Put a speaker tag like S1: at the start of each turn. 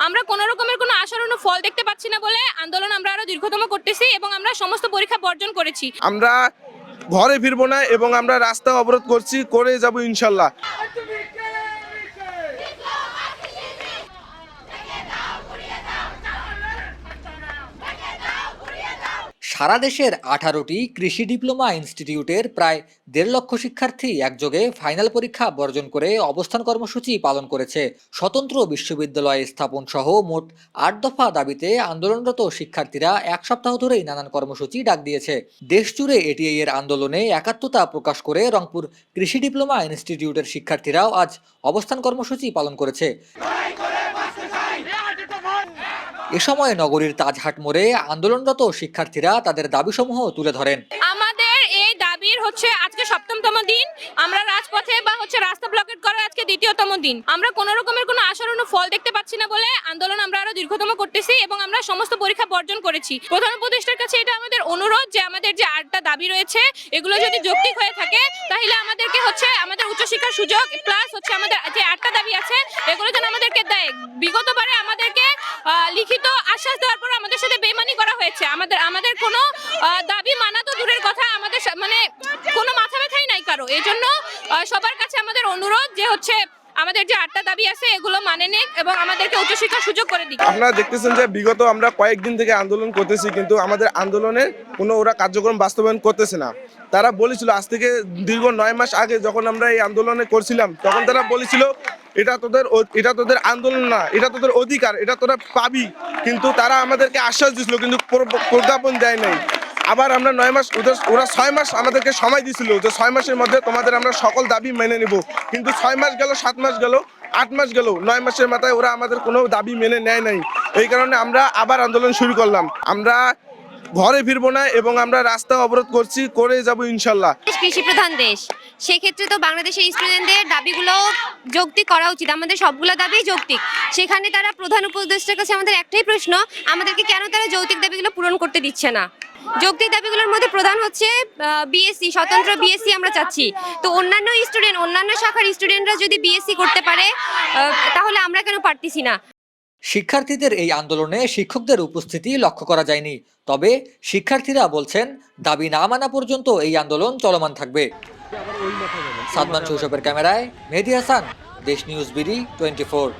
S1: আমরা কোনো রকমের কোনো আশানুরূপ ফল দেখতে পাচ্ছি না বলে আন্দোলন আমরা আরো দীর্ঘতম করতেছি এবং আমরা সমস্ত পরীক্ষা বর্জন করেছি।
S2: আমরা ঘরে ফিরবো না এবং আমরা রাস্তা অবরোধ করছি, করে যাব ইনশাল্লাহ।
S3: সারা দেশের 18টি কৃষি ডিপ্লোমা ইনস্টিটিউটের প্রায় 1.5 লক্ষ শিক্ষার্থী একযোগে ফাইনাল পরীক্ষা বর্জন করে অবস্থান কর্মসূচি পালন করেছে। স্বতন্ত্র বিশ্ববিদ্যালয় স্থাপন সহ মোট 8 দফা দাবিতে আন্দোলনরত শিক্ষার্থীরা এক সপ্তাহ ধরেই নানান কর্মসূচি ডাক দিয়েছে। দেশজুড়ে এটিআই এর আন্দোলনে একাত্মতা প্রকাশ করে রংপুর কৃষি ডিপ্লোমা ইনস্টিটিউটের শিক্ষার্থীরাও আজ অবস্থান কর্মসূচি পালন করেছে। এ সময় নগরীর তাজহাট মোড়ে আন্দোলনরত শিক্ষার্থীরা তাদের দাবিসমূহ তুলে ধরেন।
S1: আমাদের এই দাবির আজকে 7তম দিন, আমরা রাজপথে বা রাস্তা ব্লকেট করার আজকে 2য়তম দিন। আমরা কোনো রকমের কোনো আশানুরূপ ফল দেখতে পাচ্ছি না বলে আন্দোলন আমরা আরো দীর্ঘতম করতেছি এবং আমরা সমস্ত পরীক্ষা বর্জন করেছি। প্রধান উপদেষ্টার কাছে এটা আমাদের অনুরোধ যে আমাদের যে 8টা দাবি রয়েছে এগুলো যদি যৌক্তিক হয়ে থাকে তাহলে আমাদেরকে আমাদের উচ্চশিক্ষার সুযোগ প্লাস আমাদের যে 8টা দাবি আছে এগুলো যেন আমাদেরকে দেয়। বিগতবারে আমাদেরকে লিখিত আশ্বাস দেওয়ার পর আমাদের সাথে বেইমানি করা হয়েছে। আমাদের কোনো দাবি মানা তো দূরের কথা, আমাদের কোনো মাথা ব্যথাই নাই কারো। এই জন্য সবার কাছে আমাদের অনুরোধ যে আমাদের যে 8টা দাবি আছে এগুলো মানে নেই এবং আমাদেরকে উচ্চশিক্ষার সুযোগ করে দিক।
S2: আপনারা দেখতেছেন যে বিগত আমরা কয়েকদিন থেকে আন্দোলন করতেছি, কিন্তু আমাদের আন্দোলনের কোনো ওরা কার্যক্রম বাস্তবায়ন করতেছে না। তারা বলেছিল আজ থেকে দীর্ঘ 9 মাস আগে যখন আমরা এই আন্দোলনে করছিলাম তখন তারা বলেছিল এটা তোদের আন্দোলন না, এটা তোদের অধিকার, এটা তোরা পাবি। কিন্তু তারা আমাদেরকে আশ্বাস দিয়েছিল কিন্তু প্রজ্ঞাপন দেয় নাই। আবার আমরা 9 মাস, ওরা 6 মাস আমাদেরকে সময় দিয়েছিল যে 6 মাসের মধ্যে তোমাদের আমরা সকল দাবি মেনে নেব। কিন্তু 6 মাস গেল, 7 মাস গেল, 8 মাস গেল, 9 মাসের মাথায় ওরা আমাদের কোনো দাবি মেনে নেয় নাই। এই কারণে আমরা আবার আন্দোলন শুরু করলাম। আমরা ঘরে ফিরবো না এবং আমরা রাস্তা অবরোধ করছি, করে যাব ইনশাল্লাহ।
S4: কৃষি প্রধান দেশ, সেক্ষেত্রে তো বাংলাদেশের স্টুডেন্টদের দাবিগুলো যৌক্তিক করা উচিত। আমাদের সবগুলো দাবি যৌক্তিক। সেখানে তারা প্রধান উপদেষ্টার কাছে আমাদের একটাই প্রশ্ন, আমাদেরকে কেন তারা যৌক্তিক দাবিগুলো পূরণ করতে দিচ্ছে না। যৌক্তিক দাবিগুলোর মধ্যে প্রধান বিএসসি, স্বতন্ত্র বিএসসি আমরা চাচ্ছি। তো অন্যান্য শাখার স্টুডেন্টরা যদি বিএসসি করতে পারে তাহলে আমরা কেন পারতেছি না?
S3: শিক্ষার্থীদের এই আন্দোলনে শিক্ষকদের উপস্থিতি লক্ষ্য করা যায়নি। তবে শিক্ষার্থীরা বলছেন দাবি না মানা পর্যন্ত এই আন্দোলন চলমান থাকবে। সাদমান শৈশবের ক্যামেরায় মেহেদী হাসান, দেশ নিউজ বিডি 24।